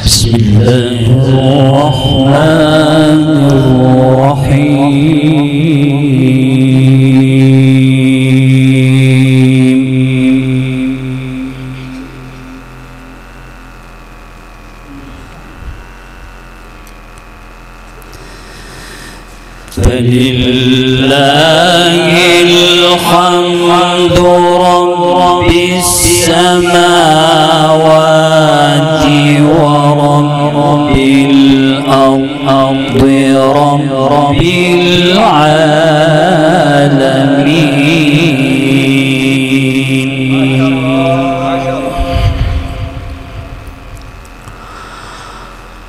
بسم الله الرحمن الرحيم. فلله الحمد رب السماوات ورب الأرض رب العالمين.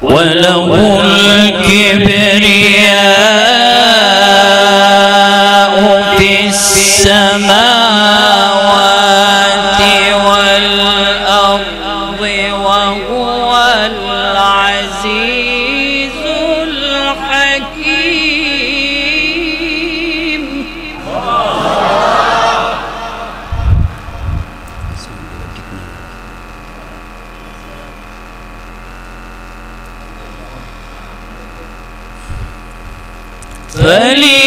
وله الكبرياء في السماوات والأرض وهو العزيز الحكيم. فلله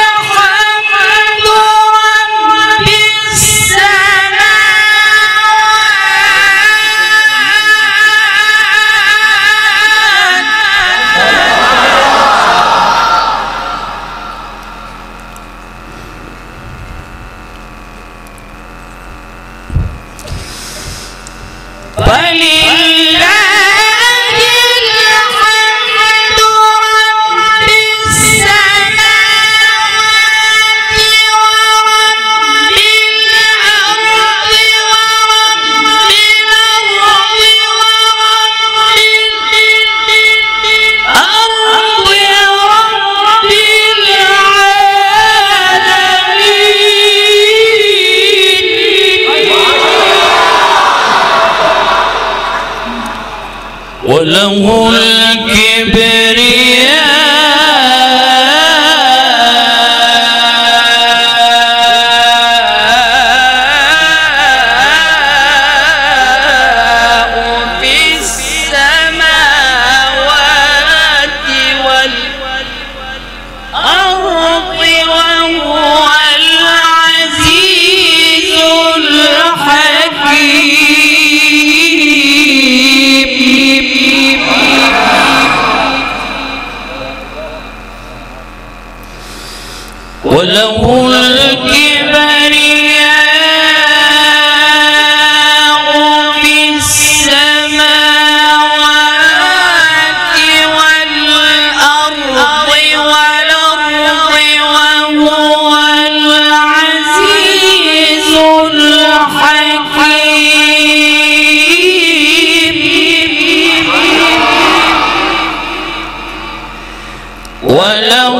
الحمد رب وله الكبرياء في السماوات والأرض وهو العزيز الحكيم. وله الكبرياء في السماوات والأرض وهو العزيز الحكيم. وله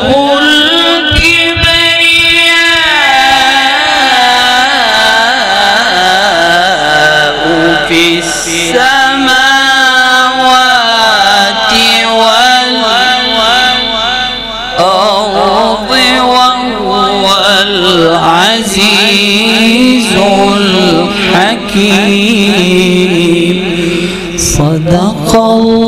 في السماوات والأرض وهو العزيز الحكيم. صدق الله.